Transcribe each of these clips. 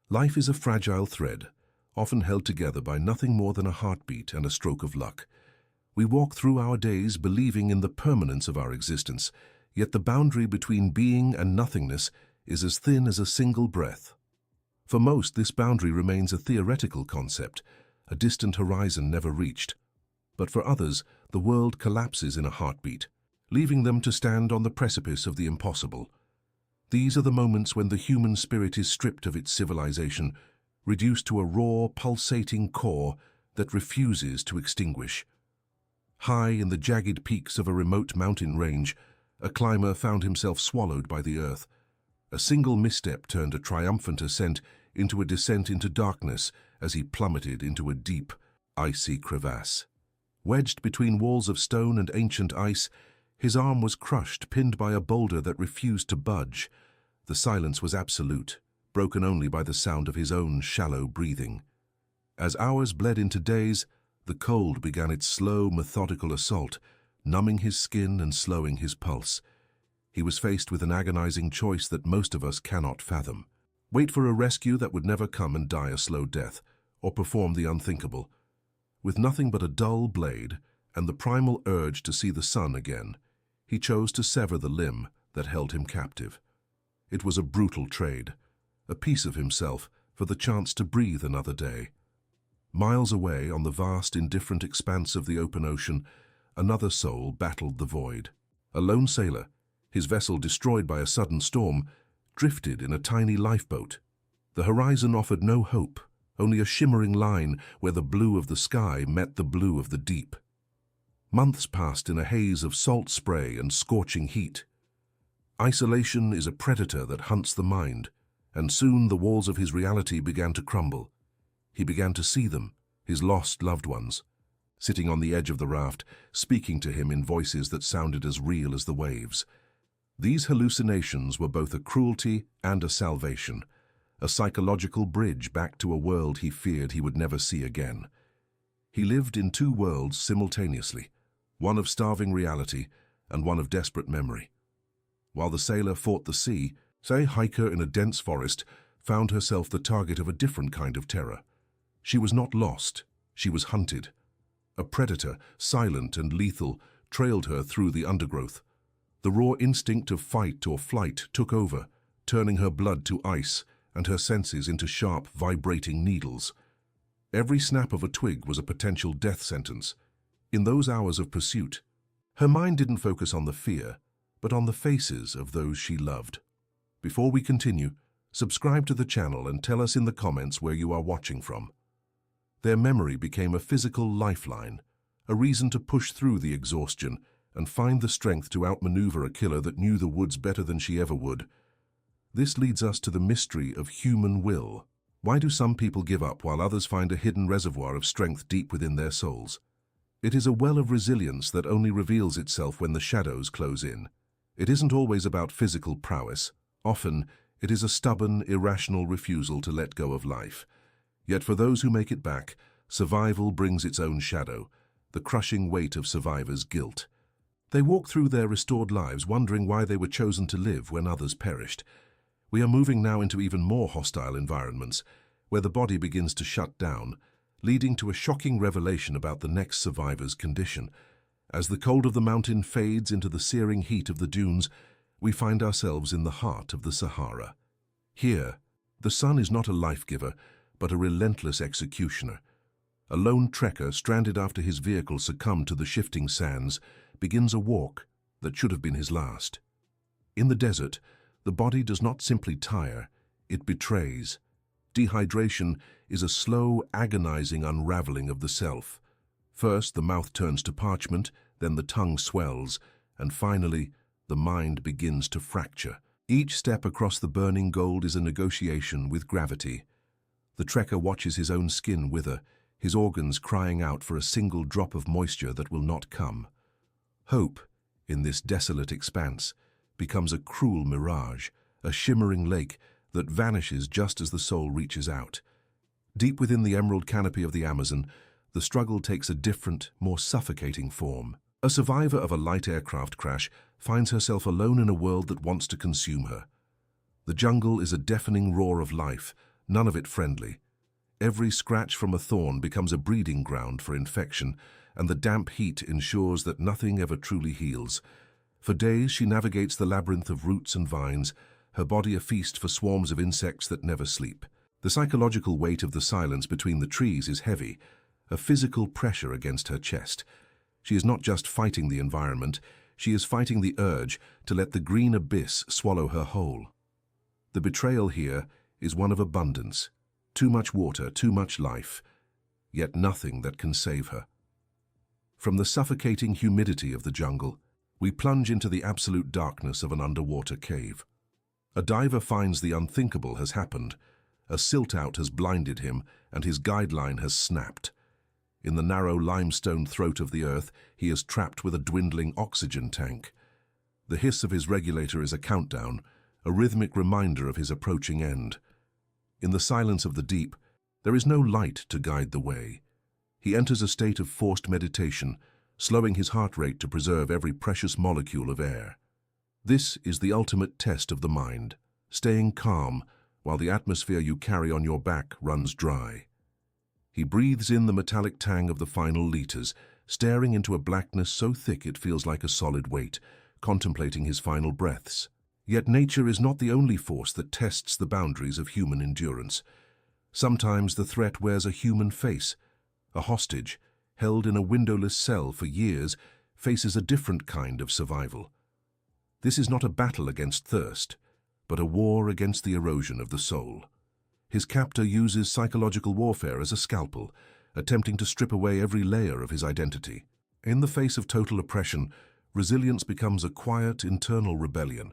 Life is a fragile thread, often held together by nothing more than a heartbeat and a stroke of luck. We walk through our days believing in the permanence of our existence, yet the boundary between being and nothingness is as thin as a single breath. For most, this boundary remains a theoretical concept, a distant horizon never reached. But for others, the world collapses in a heartbeat, leaving them to stand on the precipice of the impossible. These are the moments when the human spirit is stripped of its civilization, reduced to a raw, pulsating core that refuses to extinguish. High in the jagged peaks of a remote mountain range, a climber found himself swallowed by the earth. A single misstep turned a triumphant ascent into a descent into darkness as he plummeted into a deep, icy crevasse. Wedged between walls of stone and ancient ice, his arm was crushed, pinned by a boulder that refused to budge. The silence was absolute, broken only by the sound of his own shallow breathing. As hours bled into days, the cold began its slow, methodical assault, numbing his skin and slowing his pulse. He was faced with an agonizing choice that most of us cannot fathom. Wait for a rescue that would never come and die a slow death, or perform the unthinkable. With nothing but a dull blade and the primal urge to see the sun again, he chose to sever the limb that held him captive. It was a brutal trade, a piece of himself for the chance to breathe another day. Miles away, on the vast, indifferent expanse of the open ocean, another soul battled the void. A lone sailor, his vessel destroyed by a sudden storm, drifted in a tiny lifeboat. The horizon offered no hope, only a shimmering line where the blue of the sky met the blue of the deep. Months passed in a haze of salt spray and scorching heat. Isolation is a predator that hunts the mind, and soon the walls of his reality began to crumble. He began to see them, his lost loved ones, sitting on the edge of the raft, speaking to him in voices that sounded as real as the waves. These hallucinations were both a cruelty and a salvation, a psychological bridge back to a world he feared he would never see again. He lived in two worlds simultaneously, one of starving reality and one of desperate memory. While the sailor fought the sea, a hiker in a dense forest found herself the target of a different kind of terror. She was not lost, she was hunted. A predator, silent and lethal, trailed her through the undergrowth. The raw instinct of fight or flight took over, turning her blood to ice and her senses into sharp, vibrating needles. Every snap of a twig was a potential death sentence. In those hours of pursuit, her mind didn't focus on the fear, but on the faces of those she loved. Before we continue, subscribe to the channel and tell us in the comments where you are watching from. Their memory became a physical lifeline, a reason to push through the exhaustion and find the strength to outmaneuver a killer that knew the woods better than she ever would. This leads us to the mystery of human will. Why do some people give up while others find a hidden reservoir of strength deep within their souls? It is a well of resilience that only reveals itself when the shadows close in. It isn't always about physical prowess. Often, it is a stubborn, irrational refusal to let go of life. Yet for those who make it back, survival brings its own shadow, the crushing weight of survivors' guilt. They walk through their restored lives wondering why they were chosen to live when others perished. We are moving now into even more hostile environments, where the body begins to shut down, leading to a shocking revelation about the next survivor's condition. As the cold of the mountain fades into the searing heat of the dunes, we find ourselves in the heart of the Sahara. Here, the sun is not a life-giver, but a relentless executioner. A lone trekker, stranded after his vehicle succumbed to the shifting sands, begins a walk that should have been his last. In the desert, the body does not simply tire, it betrays. Dehydration is a slow, agonizing unraveling of the self. First, the mouth turns to parchment, then the tongue swells, and finally, the mind begins to fracture. Each step across the burning gold is a negotiation with gravity. The trekker watches his own skin wither, his organs crying out for a single drop of moisture that will not come. Hope, in this desolate expanse, becomes a cruel mirage, a shimmering lake that vanishes just as the soul reaches out. Deep within the emerald canopy of the Amazon, the struggle takes a different, more suffocating form. A survivor of a light aircraft crash finds herself alone in a world that wants to consume her. The jungle is a deafening roar of life, none of it friendly. Every scratch from a thorn becomes a breeding ground for infection, and the damp heat ensures that nothing ever truly heals. For days she navigates the labyrinth of roots and vines, her body a feast for swarms of insects that never sleep. The psychological weight of the silence between the trees is heavy, a physical pressure against her chest. She is not just fighting the environment, she is fighting the urge to let the green abyss swallow her whole. The betrayal here is one of abundance. Too much water, too much life, yet nothing that can save her. From the suffocating humidity of the jungle, we plunge into the absolute darkness of an underwater cave. A diver finds the unthinkable has happened. A silt-out has blinded him, and his guideline has snapped. In the narrow limestone throat of the earth, he is trapped with a dwindling oxygen tank. The hiss of his regulator is a countdown, a rhythmic reminder of his approaching end. In the silence of the deep, there is no light to guide the way. He enters a state of forced meditation, slowing his heart rate to preserve every precious molecule of air. This is the ultimate test of the mind, staying calm while the atmosphere you carry on your back runs dry. He breathes in the metallic tang of the final liters, staring into a blackness so thick it feels like a solid weight, contemplating his final breaths. Yet nature is not the only force that tests the boundaries of human endurance. Sometimes the threat wears a human face. A hostage, held in a windowless cell for years, faces a different kind of survival. This is not a battle against thirst, but a war against the erosion of the soul. His captor uses psychological warfare as a scalpel, attempting to strip away every layer of his identity. In the face of total oppression, resilience becomes a quiet, internal rebellion.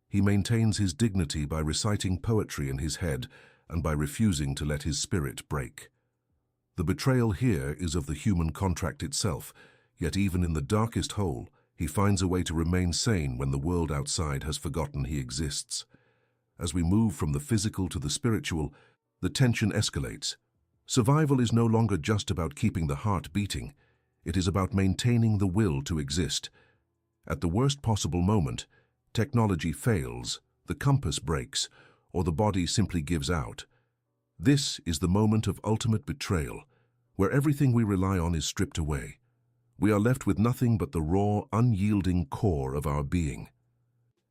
He maintains his dignity by reciting poetry in his head and by refusing to let his spirit break. The betrayal here is of the human contract itself, yet even in the darkest hole, he finds a way to remain sane when the world outside has forgotten he exists. As we move from the physical to the spiritual, the tension escalates. Survival is no longer just about keeping the heart beating. It is about maintaining the will to exist. At the worst possible moment, technology fails, the compass breaks, or the body simply gives out. This is the moment of ultimate betrayal, where everything we rely on is stripped away. We are left with nothing but the raw, unyielding core of our being.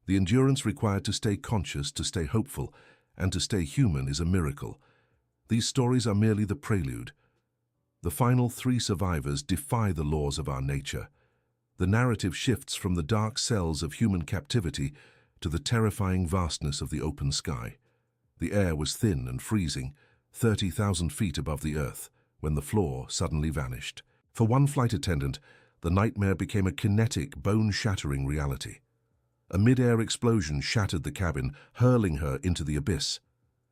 The endurance required to stay conscious, to stay hopeful, and to stay human is a miracle. These stories are merely the prelude. The final 3 survivors defy the laws of our nature. The narrative shifts from the dark cells of human captivity to the terrifying vastness of the open sky. The air was thin and freezing, 30,000 feet above the earth, when the floor suddenly vanished. For one flight attendant, the nightmare became a kinetic, bone-shattering reality. A mid-air explosion shattered the cabin, hurling her into the abyss.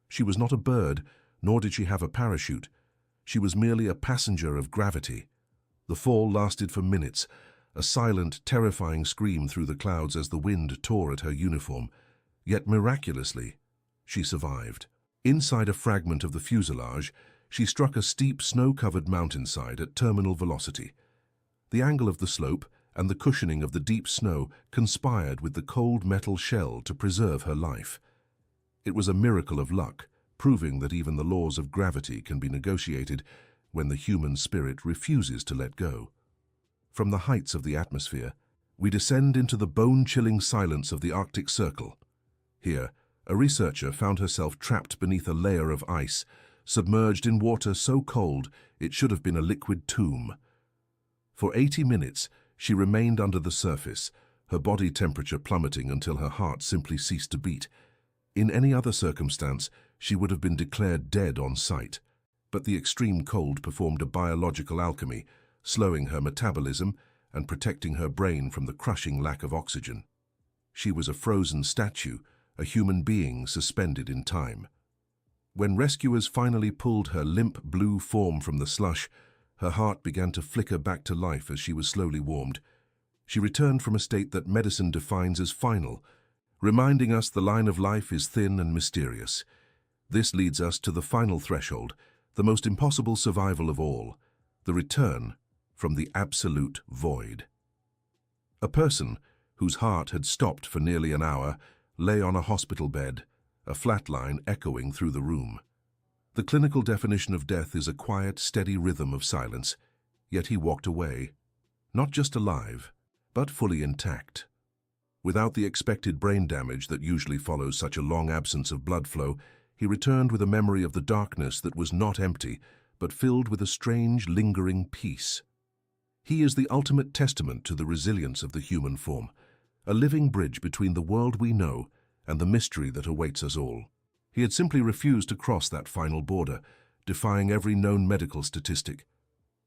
She was not a bird, nor did she have a parachute. She was merely a passenger of gravity. The fall lasted for minutes, a silent, terrifying scream through the clouds as the wind tore at her uniform. Yet miraculously, she survived. Inside a fragment of the fuselage, she struck a steep, snow-covered mountainside at terminal velocity. The angle of the slope and the cushioning of the deep snow conspired with the cold metal shell to preserve her life. It was a miracle of luck, proving that even the laws of gravity can be negotiated when the human spirit refuses to let go. From the heights of the atmosphere, we descend into the bone-chilling silence of the Arctic Circle. Here, a researcher found herself trapped beneath a layer of ice, submerged in water so cold it should have been a liquid tomb. For 80 minutes, she remained under the surface, her body temperature plummeting until her heart simply ceased to beat. In any other circumstance, she would have been declared dead on sight. But the extreme cold performed a biological alchemy, slowing her metabolism and protecting her brain from the crushing lack of oxygen. She was a frozen statue, a human being suspended in time. When rescuers finally pulled her limp blue form from the slush, her heart began to flicker back to life as she was slowly warmed. She returned from a state that medicine defines as final, reminding us the line of life is thin and mysterious. This leads us to the final threshold, the most impossible survival of all, the return from the absolute void. A person whose heart had stopped for nearly an hour lay on a hospital bed, a flat line echoing through the room. The clinical definition of death is a quiet, steady rhythm of silence, yet he walked away, not just alive, but fully intact. Without the expected brain damage that usually follows such a long absence of blood flow, he returned with a memory of the darkness that was not empty, but filled with a strange, lingering peace. He is the ultimate testament to the resilience of the human form, a living bridge between the world we know and the mystery that awaits us all. He had simply refused to cross that final border, defying every known medical statistic.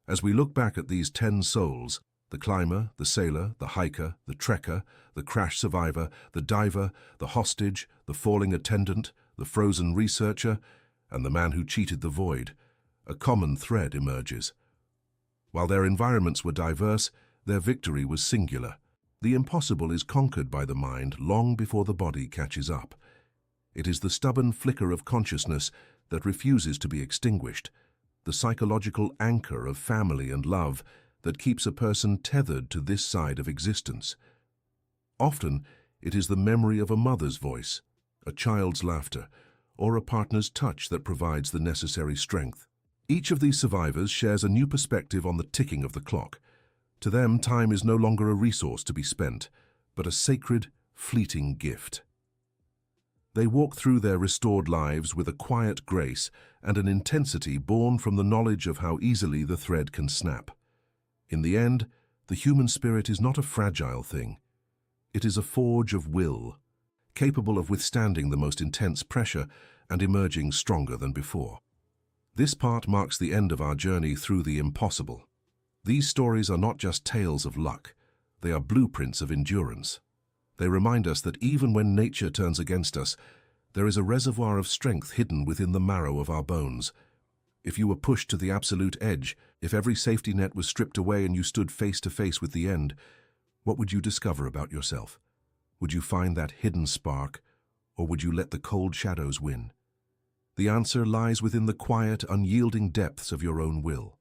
As we look back at these 10 souls, the climber, the sailor, the hiker, the trekker, the crash survivor, the diver, the hostage, the falling attendant, the frozen researcher, and the man who cheated the void, a common thread emerges. While their environments were diverse, their victory was singular. The impossible is conquered by the mind long before the body catches up. It is the stubborn flicker of consciousness that refuses to be extinguished, the psychological anchor of family and love that keeps a person tethered to this side of existence. Often, it is the memory of a mother's voice, a child's laughter, or a partner's touch that provides the necessary strength. Each of these survivors shares a new perspective on the ticking of the clock. To them, time is no longer a resource to be spent, but a sacred, fleeting gift. They walk through their restored lives with a quiet grace and an intensity born from the knowledge of how easily the thread can snap. In the end, the human spirit is not a fragile thing. It is a forge of will, capable of withstanding the most intense pressure and emerging stronger than before. This part marks the end of our journey through the impossible. These stories are not just tales of luck, they are blueprints of endurance. They remind us that even when nature turns against us, there is a reservoir of strength hidden within the marrow of our bones. If you were pushed to the absolute edge, if every safety net was stripped away and you stood face to face with the end, what would you discover about yourself? Would you find that hidden spark, or would you let the cold shadows win? The answer lies within the quiet, unyielding depths of your own will.